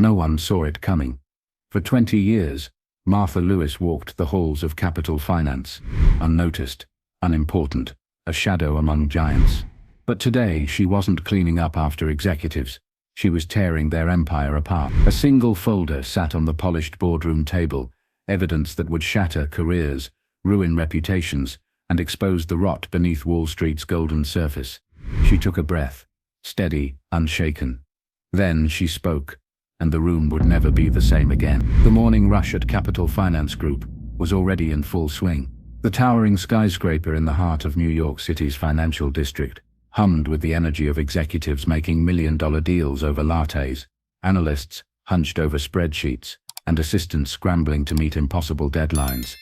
No one saw it coming. For 20 years, Martha Lewis walked the halls of capital finance, unnoticed, unimportant, a shadow among giants. But today she wasn't cleaning up after executives. She was tearing their empire apart. A single folder sat on the polished boardroom table, evidence that would shatter careers, ruin reputations, and expose the rot beneath Wall Street's golden surface. She took a breath, steady, unshaken. Then she spoke, and the room would never be the same again. The morning rush at Capital Finance Group was already in full swing. The towering skyscraper in the heart of New York City's financial district hummed with the energy of executives making million-dollar deals over lattes, analysts hunched over spreadsheets, and assistants scrambling to meet impossible deadlines.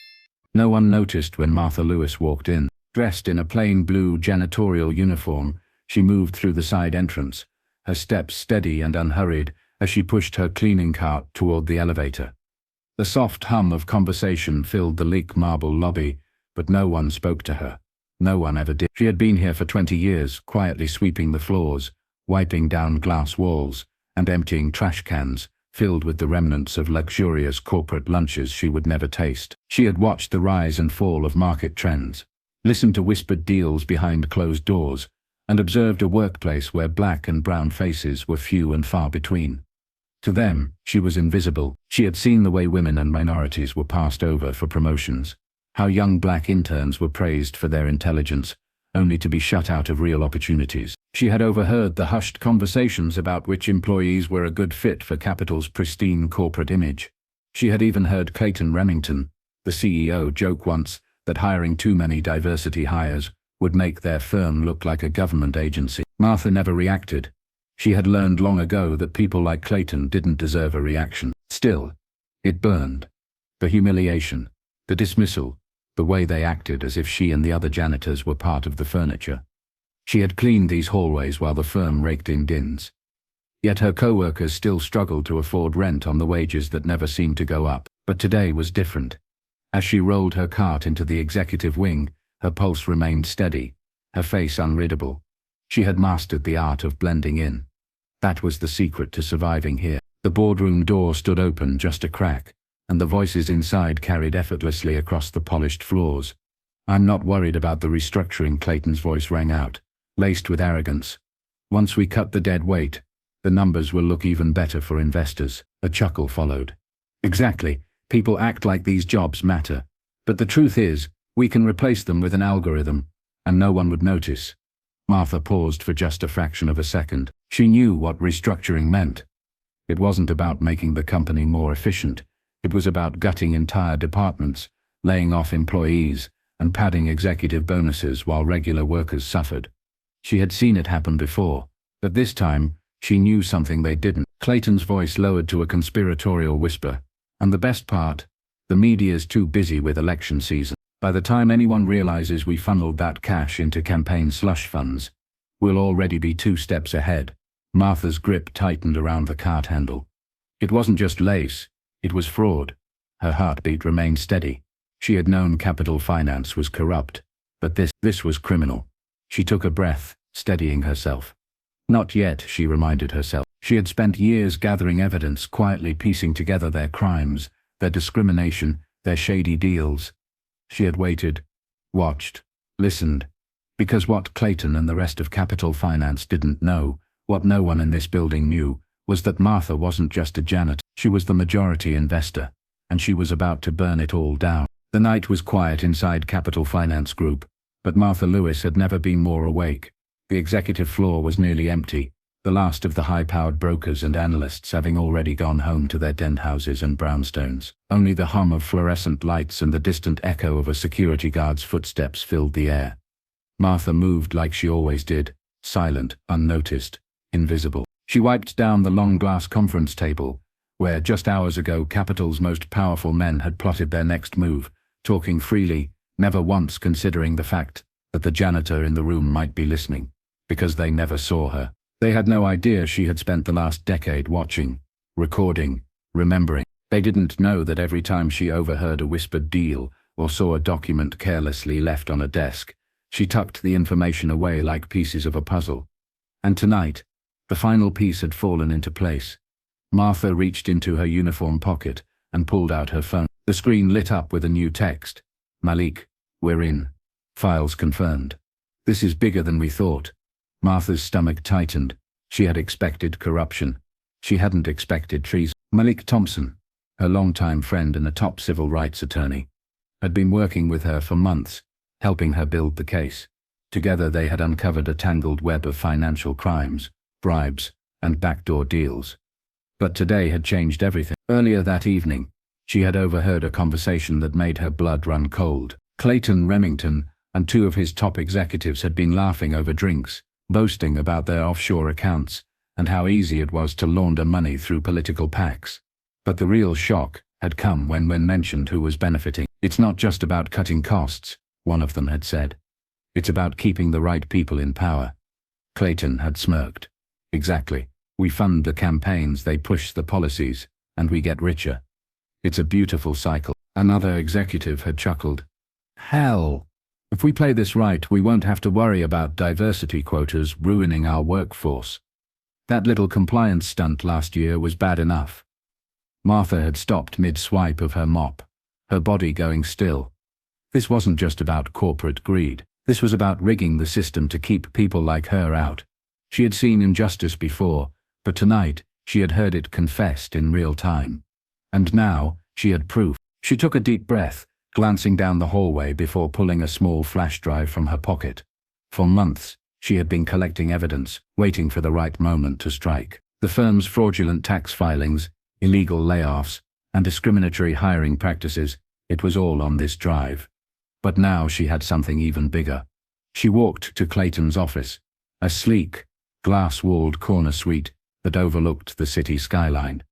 No one noticed when Martha Lewis walked in. Dressed in a plain blue janitorial uniform, she moved through the side entrance, her steps steady and unhurried as she pushed her cleaning cart toward the elevator. The soft hum of conversation filled the sleek marble lobby, but no one spoke to her. No one ever did. She had been here for 20 years, quietly sweeping the floors, wiping down glass walls, and emptying trash cans, filled with the remnants of luxurious corporate lunches she would never taste. She had watched the rise and fall of market trends, listened to whispered deals behind closed doors, and observed a workplace where black and brown faces were few and far between. To them, she was invisible. She had seen the way women and minorities were passed over for promotions, how young black interns were praised for their intelligence, only to be shut out of real opportunities. She had overheard the hushed conversations about which employees were a good fit for Capital's pristine corporate image. She had even heard Clayton Remington, the CEO, joke once that hiring too many diversity hires would make their firm look like a government agency. Martha never reacted. She had learned long ago that people like Clayton didn't deserve a reaction. Still, it burned. The humiliation, the dismissal, the way they acted as if she and the other janitors were part of the furniture. She had cleaned these hallways while the firm raked in dins. Yet her co-workers still struggled to afford rent on the wages that never seemed to go up. But today was different. As she rolled her cart into the executive wing, her pulse remained steady, her face unreadable. She had mastered the art of blending in. That was the secret to surviving here. The boardroom door stood open just a crack, and the voices inside carried effortlessly across the polished floors. "I'm not worried about the restructuring," Clayton's voice rang out, laced with arrogance. "Once we cut the dead weight, the numbers will look even better for investors." A chuckle followed. "Exactly. People act like these jobs matter. But the truth is, we can replace them with an algorithm, and no one would notice." Martha paused for just a fraction of a second. She knew what restructuring meant. It wasn't about making the company more efficient. It was about gutting entire departments, laying off employees, and padding executive bonuses while regular workers suffered. She had seen it happen before, but this time, she knew something they didn't. Clayton's voice lowered to a conspiratorial whisper. "And the best part, the media's too busy with election season. By the time anyone realizes we funneled that cash into campaign slush funds, we'll already be 2 steps ahead." Martha's grip tightened around the cart handle. It wasn't just lace, it was fraud. Her heartbeat remained steady. She had known Capital Finance was corrupt, but this was criminal. She took a breath, steadying herself. Not yet, she reminded herself. She had spent years gathering evidence, quietly piecing together their crimes, their discrimination, their shady deals. She had waited, watched, listened, because what Clayton and the rest of Capital Finance didn't know, what no one in this building knew, was that Martha wasn't just a janitor. She was the majority investor, and she was about to burn it all down. The night was quiet inside Capital Finance Group, but Martha Lewis had never been more awake. The executive floor was nearly empty, the last of the high-powered brokers and analysts having already gone home to their den houses and brownstones. Only the hum of fluorescent lights and the distant echo of a security guard's footsteps filled the air. Martha moved like she always did, silent, unnoticed, invisible. She wiped down the long glass conference table, where just hours ago Capital's most powerful men had plotted their next move, talking freely, never once considering the fact that the janitor in the room might be listening, because they never saw her. They had no idea she had spent the last decade watching, recording, remembering. They didn't know that every time she overheard a whispered deal or saw a document carelessly left on a desk, she tucked the information away like pieces of a puzzle. And tonight, the final piece had fallen into place. Martha reached into her uniform pocket and pulled out her phone. The screen lit up with a new text. Malik, we're in. Files confirmed. This is bigger than we thought. Martha's stomach tightened. She had expected corruption. She hadn't expected treason. Malik Thompson, her longtime friend and a top civil rights attorney, had been working with her for months, helping her build the case. Together they had uncovered a tangled web of financial crimes, bribes, and backdoor deals. But today had changed everything. Earlier that evening, she had overheard a conversation that made her blood run cold. Clayton Remington and two of his top executives had been laughing over drinks, boasting about their offshore accounts and how easy it was to launder money through political PACs. But the real shock had come when mentioned who was benefiting. It's not just about cutting costs, one of them had said. It's about keeping the right people in power. Clayton had smirked. Exactly. We fund the campaigns, they push the policies, and we get richer. It's a beautiful cycle. Another executive had chuckled. Hell! If we play this right, we won't have to worry about diversity quotas ruining our workforce. That little compliance stunt last year was bad enough. Martha had stopped mid-swipe of her mop, her body going still. This wasn't just about corporate greed. This was about rigging the system to keep people like her out. She had seen injustice before, but tonight she had heard it confessed in real time. And now she had proof. She took a deep breath, glancing down the hallway before pulling a small flash drive from her pocket. For months, she had been collecting evidence, waiting for the right moment to strike. The firm's fraudulent tax filings, illegal layoffs, and discriminatory hiring practices, it was all on this drive. But now she had something even bigger. She walked to Clayton's office, a sleek, glass-walled corner suite that overlooked the city skyline.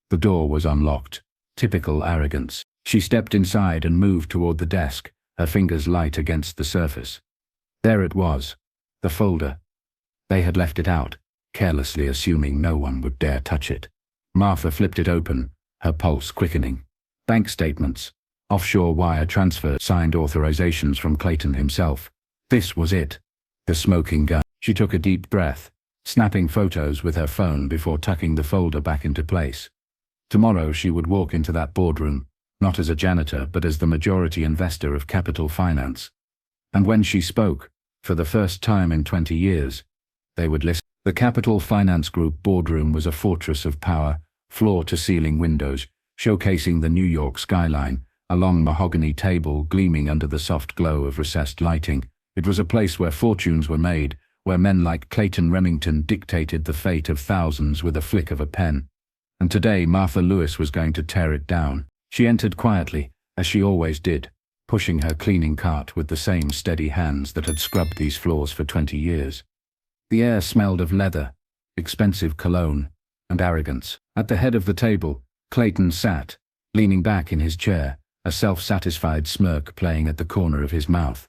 The door was unlocked. Typical arrogance. She stepped inside and moved toward the desk, her fingers light against the surface. There it was, the folder. They had left it out, carelessly assuming no one would dare touch it. Martha flipped it open, her pulse quickening. Bank statements, offshore wire transfers, signed authorizations from Clayton himself. This was it. The smoking gun. She took a deep breath, snapping photos with her phone before tucking the folder back into place. Tomorrow she would walk into that boardroom, not as a janitor but as the majority investor of Capital Finance. And when she spoke, for the first time in 20 years, they would listen. The Capital Finance Group boardroom was a fortress of power, floor-to-ceiling windows, showcasing the New York skyline, a long mahogany table gleaming under the soft glow of recessed lighting. It was a place where fortunes were made, where men like Clayton Remington dictated the fate of thousands with a flick of a pen. And today Martha Lewis was going to tear it down. She entered quietly, as she always did, pushing her cleaning cart with the same steady hands that had scrubbed these floors for 20 years. The air smelled of leather, expensive cologne, and arrogance. At the head of the table, Clayton sat, leaning back in his chair, a self-satisfied smirk playing at the corner of his mouth.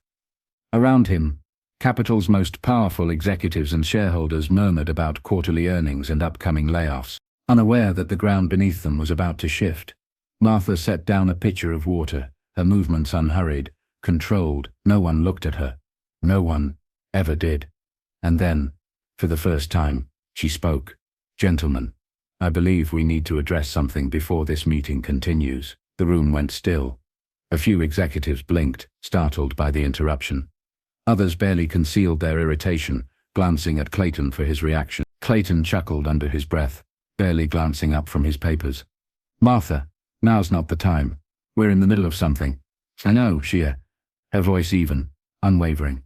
Around him, Capital's most powerful executives and shareholders murmured about quarterly earnings and upcoming layoffs, unaware that the ground beneath them was about to shift. Martha set down a pitcher of water, her movements unhurried, controlled. No one looked at her. No one ever did. And then, for the first time, she spoke. Gentlemen, I believe we need to address something before this meeting continues. The room went still. A few executives blinked, startled by the interruption. Others barely concealed their irritation, glancing at Clayton for his reaction. Clayton chuckled under his breath, barely glancing up from his papers. Martha, now's not the time. We're in the middle of something. I know, her voice even, unwavering.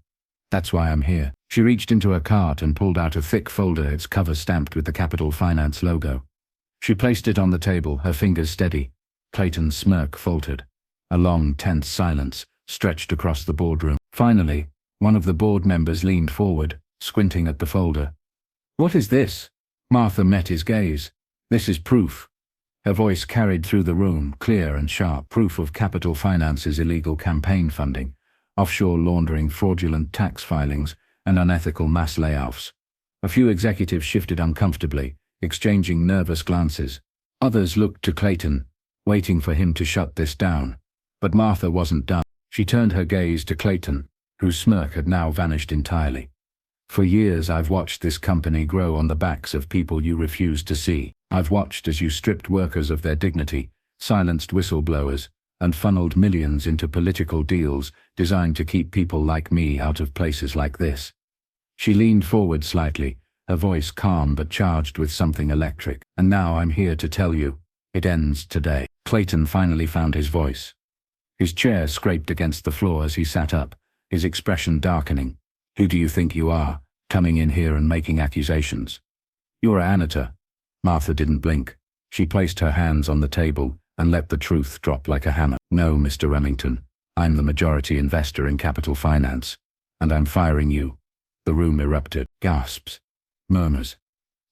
That's why I'm here. She reached into her cart and pulled out a thick folder, its cover stamped with the Capital Finance logo. She placed it on the table, her fingers steady. Clayton's smirk faltered. A long, tense silence stretched across the boardroom. Finally, one of the board members leaned forward, squinting at the folder. What is this? Martha met his gaze. This is proof. Her voice carried through the room, clear and sharp. Proof of Capital Finance's illegal campaign funding, offshore laundering, fraudulent tax filings, and unethical mass layoffs. A few executives shifted uncomfortably, exchanging nervous glances. Others looked to Clayton, waiting for him to shut this down. But Martha wasn't done. She turned her gaze to Clayton, whose smirk had now vanished entirely. For years I've watched this company grow on the backs of people you refuse to see. I've watched as you stripped workers of their dignity, silenced whistleblowers, and funneled millions into political deals designed to keep people like me out of places like this. She leaned forward slightly, her voice calm but charged with something electric. And now I'm here to tell you, it ends today. Clayton finally found his voice. His chair scraped against the floor as he sat up, his expression darkening. Who do you think you are, coming in here and making accusations? You're a janitor. Martha didn't blink. She placed her hands on the table and let the truth drop like a hammer. No, Mr. Remington, I'm the majority investor in Capital Finance, and I'm firing you. The room erupted. Gasps. Murmurs.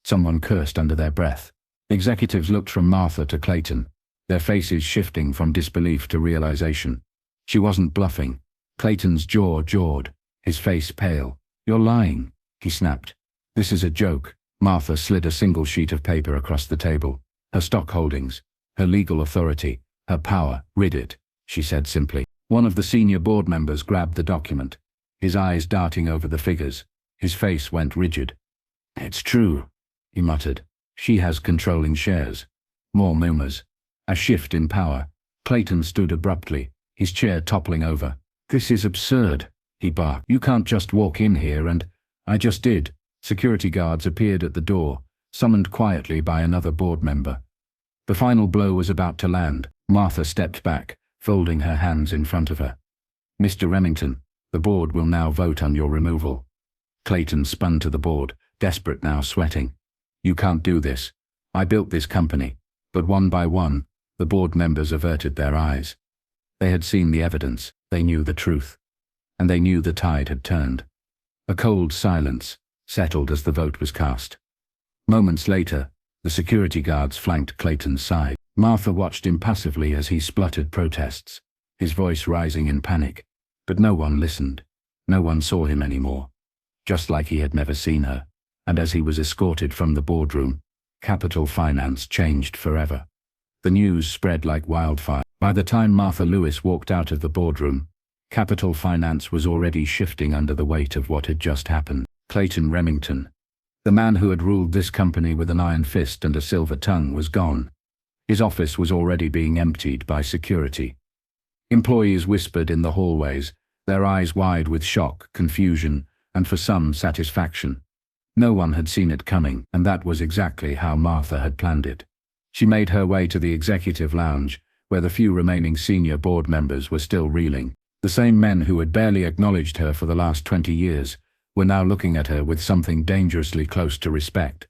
Someone cursed under their breath. Executives looked from Martha to Clayton, their faces shifting from disbelief to realization. She wasn't bluffing. Clayton's jaw jarred, his face pale. You're lying, he snapped. This is a joke. Martha slid a single sheet of paper across the table. Her stock holdings, her legal authority, her power. Read it, she said simply. One of the senior board members grabbed the document, his eyes darting over the figures. His face went rigid. It's true, he muttered. She has controlling shares. More murmurs. A shift in power. Clayton stood abruptly, his chair toppling over. This is absurd, he barked. You can't just walk in here and… I just did. Security guards appeared at the door, summoned quietly by another board member. The final blow was about to land. Martha stepped back, folding her hands in front of her. Mr. Remington, the board will now vote on your removal. Clayton spun to the board, desperate now, sweating. You can't do this. I built this company. But one by one, the board members averted their eyes. They had seen the evidence, they knew the truth. And they knew the tide had turned. A cold silence settled as the vote was cast. Moments later, the security guards flanked Clayton's side. Martha watched impassively as he spluttered protests, his voice rising in panic. But no one listened. No one saw him anymore. Just like he had never seen her. And as he was escorted from the boardroom, Capital Finance changed forever. The news spread like wildfire. By the time Martha Lewis walked out of the boardroom, Capital Finance was already shifting under the weight of what had just happened. Clayton Remington, the man who had ruled this company with an iron fist and a silver tongue, was gone. His office was already being emptied by security. Employees whispered in the hallways, their eyes wide with shock, confusion, and for some satisfaction. No one had seen it coming, and that was exactly how Martha had planned it. She made her way to the executive lounge, where the few remaining senior board members were still reeling. The same men who had barely acknowledged her for the last 20 years were now looking at her with something dangerously close to respect.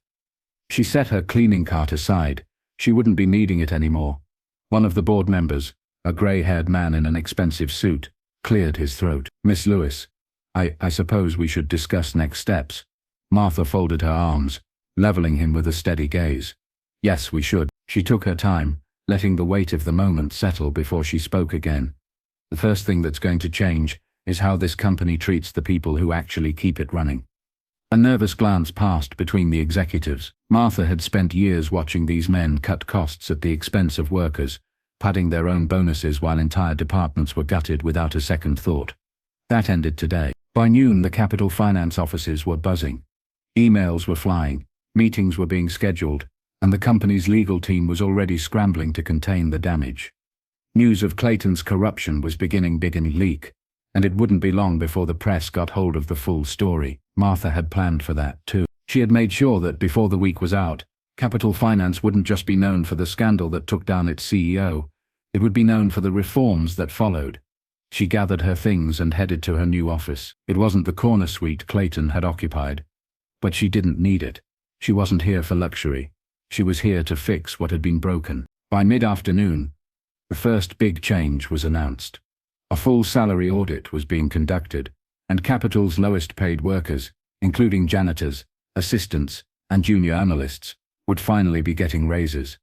She set her cleaning cart aside. She wouldn't be needing it anymore. One of the board members, a grey-haired man in an expensive suit, cleared his throat. Miss Lewis, I suppose we should discuss next steps. Martha folded her arms, leveling him with a steady gaze. Yes, we should. She took her time, letting the weight of the moment settle before she spoke again. The first thing that's going to change is how this company treats the people who actually keep it running. A nervous glance passed between the executives. Martha had spent years watching these men cut costs at the expense of workers, padding their own bonuses while entire departments were gutted without a second thought. That ended today. By noon, the Capital Finance offices were buzzing. Emails were flying, meetings were being scheduled, and the company's legal team was already scrambling to contain the damage. News of Clayton's corruption was beginning to leak, and it wouldn't be long before the press got hold of the full story. Martha had planned for that too. She had made sure that before the week was out, Capital Finance wouldn't just be known for the scandal that took down its CEO, it would be known for the reforms that followed. She gathered her things and headed to her new office. It wasn't the corner suite Clayton had occupied. But she didn't need it. She wasn't here for luxury. She was here to fix what had been broken. By mid-afternoon, the first big change was announced. A full salary audit was being conducted, and Capital's lowest-paid workers, including janitors, assistants, and junior analysts, would finally be getting raises.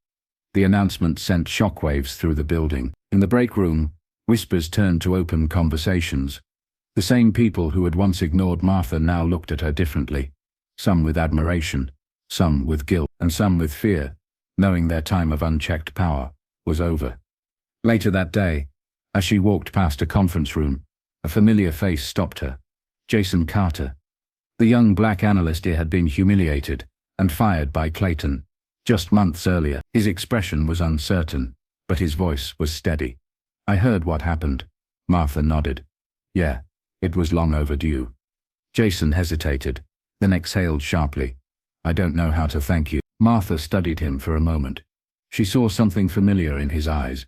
The announcement sent shockwaves through the building. In the break room, whispers turned to open conversations. The same people who had once ignored Martha now looked at her differently, some with admiration, some with guilt, and some with fear, knowing their time of unchecked power was over. Later that day, as she walked past a conference room, a familiar face stopped her. Jason Carter. The young black analyst here had been humiliated and fired by Clayton. Just months earlier, his expression was uncertain, but his voice was steady. I heard what happened. Martha nodded. Yeah, it was long overdue. Jason hesitated, then exhaled sharply. I don't know how to thank you. Martha studied him for a moment. She saw something familiar in his eyes.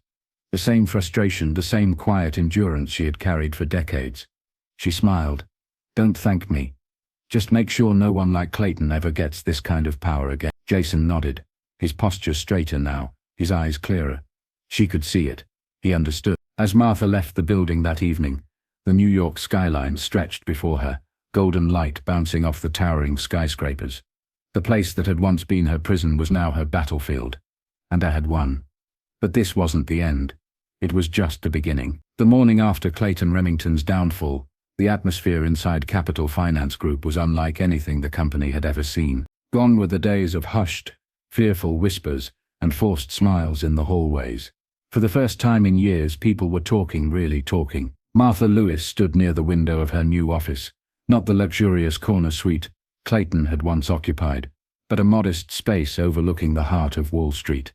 The same frustration, the same quiet endurance she had carried for decades. She smiled. Don't thank me. Just make sure no one like Clayton ever gets this kind of power again. Jason nodded, his posture straighter now, his eyes clearer. She could see it. He understood. As Martha left the building that evening, the New York skyline stretched before her, golden light bouncing off the towering skyscrapers. The place that had once been her prison was now her battlefield. And I had won. But this wasn't the end. It was just the beginning. The morning after Clayton Remington's downfall, the atmosphere inside Capital Finance Group was unlike anything the company had ever seen. Gone were the days of hushed, fearful whispers and forced smiles in the hallways. For the first time in years, people were talking, really talking. Martha Lewis stood near the window of her new office, not the luxurious corner suite Clayton had once occupied, but a modest space overlooking the heart of Wall Street.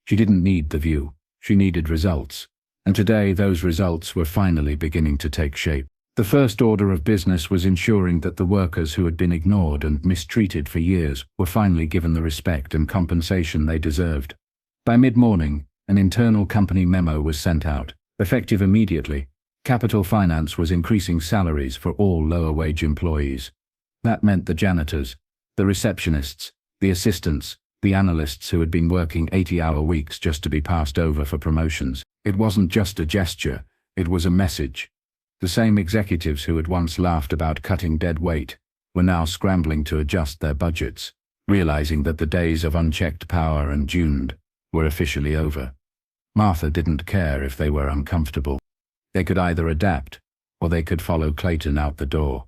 She didn't need the view, she needed results, and today those results were finally beginning to take shape. The first order of business was ensuring that the workers who had been ignored and mistreated for years were finally given the respect and compensation they deserved. By mid-morning, an internal company memo was sent out. Effective immediately, Capital Finance was increasing salaries for all lower-wage employees. That meant the janitors, the receptionists, the assistants, the analysts who had been working 80-hour weeks just to be passed over for promotions. It wasn't just a gesture, it was a message. The same executives who had once laughed about cutting dead weight were now scrambling to adjust their budgets, realizing that the days of unchecked power and June were officially over. Martha didn't care if they were uncomfortable. They could either adapt, or they could follow Clayton out the door.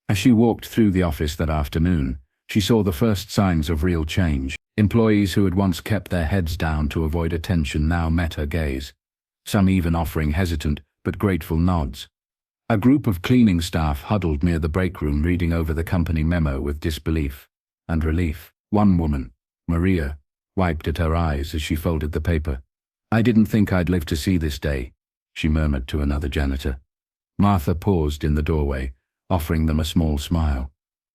As she walked through the office that afternoon, she saw the first signs of real change. Employees who had once kept their heads down to avoid attention now met her gaze, some even offering hesitant but grateful nods. A group of cleaning staff huddled near the break room reading over the company memo with disbelief and relief. One woman, Maria, wiped at her eyes as she folded the paper. I didn't think I'd live to see this day, she murmured to another janitor. Martha paused in the doorway, offering them a small smile.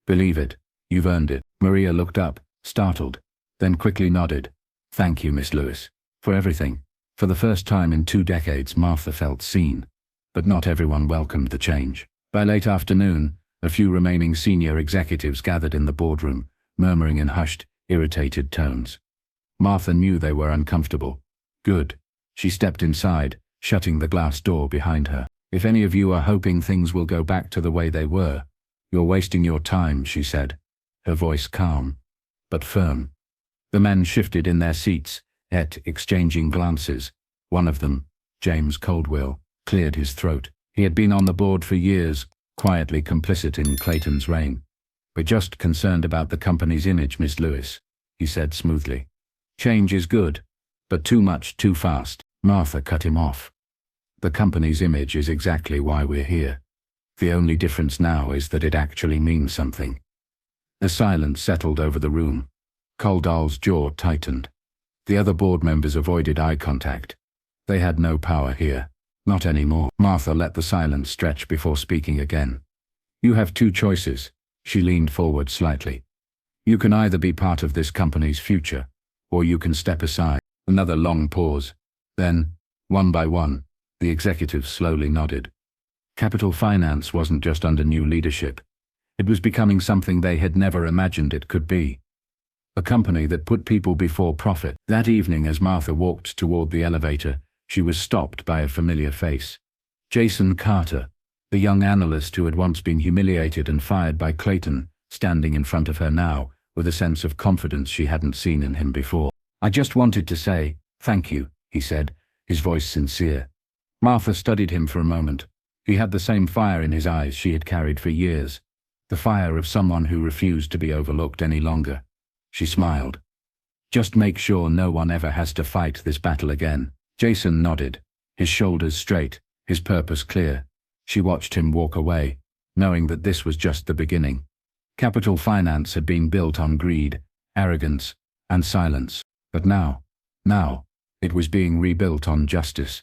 Believe it, you've earned it. Maria looked up, startled, then quickly nodded. Thank you, Miss Lewis, for everything. For the first time in 2 decades, Martha felt seen. But not everyone welcomed the change. By late afternoon, a few remaining senior executives gathered in the boardroom, murmuring in hushed, irritated tones. Martha knew they were uncomfortable. Good. She stepped inside, shutting the glass door behind her. If any of you are hoping things will go back to the way they were, you're wasting your time, she said, her voice calm, but firm. The men shifted in their seats, exchanging glances. One of them, James Coldwell, cleared his throat. He had been on the board for years, quietly complicit in Clayton's reign. We're just concerned about the company's image, Miss Lewis, he said smoothly. Change is good, but too much too fast. Martha cut him off. The company's image is exactly why we're here. The only difference now is that it actually means something. A silence settled over the room. Coldall's jaw tightened. The other board members avoided eye contact. They had no power here. Not anymore. Martha let the silence stretch before speaking again. You have 2 choices. She leaned forward slightly. You can either be part of this company's future, or you can step aside. Another long pause. Then, one by one, the executives slowly nodded. Capital Finance wasn't just under new leadership. It was becoming something they had never imagined it could be. A company that put people before profit. That evening, as Martha walked toward the elevator, she was stopped by a familiar face. Jason Carter, the young analyst who had once been humiliated and fired by Clayton, standing in front of her now, with a sense of confidence she hadn't seen in him before. I just wanted to say, thank you, he said, his voice sincere. Martha studied him for a moment. He had the same fire in his eyes she had carried for years, the fire of someone who refused to be overlooked any longer. She smiled. Just make sure no one ever has to fight this battle again. Jason nodded, his shoulders straight, his purpose clear. She watched him walk away, knowing that this was just the beginning. Capital Finance had been built on greed, arrogance, and silence. But now, it was being rebuilt on justice.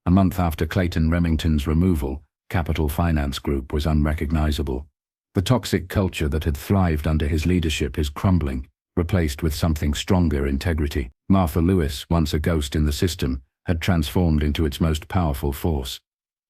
A month after Clayton Remington's removal, Capital Finance Group was unrecognizable. The toxic culture that had thrived under his leadership is crumbling, replaced with something stronger: integrity. Martha Lewis, once a ghost in the system, had transformed into its most powerful force.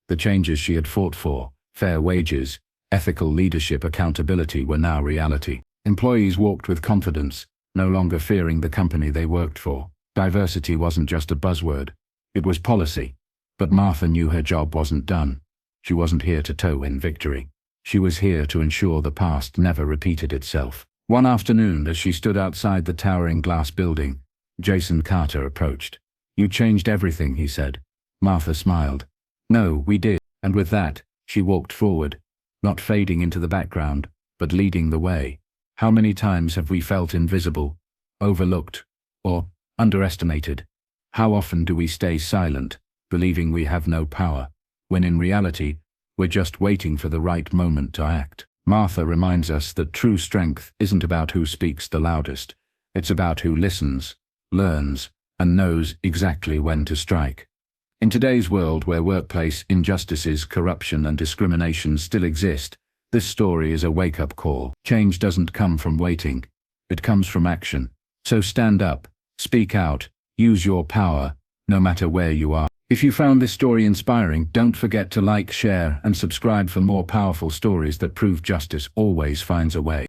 The changes she had fought for, fair wages, ethical leadership, accountability, were now reality. Employees walked with confidence, no longer fearing the company they worked for. Diversity wasn't just a buzzword, it was policy. But Martha knew her job wasn't done. She wasn't here to toe in victory. She was here to ensure the past never repeated itself. One afternoon, as she stood outside the towering glass building, Jason Carter approached. "You changed everything," he said. Martha smiled. "No, we did." And with that, she walked forward, not fading into the background, but leading the way. How many times have we felt invisible, overlooked, or underestimated? How often do we stay silent, believing we have no power, when in reality, we're just waiting for the right moment to act? Martha reminds us that true strength isn't about who speaks the loudest. It's about who listens, learns, and knows exactly when to strike. In today's world where workplace injustices, corruption, and discrimination still exist, this story is a wake-up call. Change doesn't come from waiting. It comes from action. So stand up, speak out, use your power, no matter where you are. If you found this story inspiring, don't forget to like, share, and subscribe for more powerful stories that prove justice always finds a way.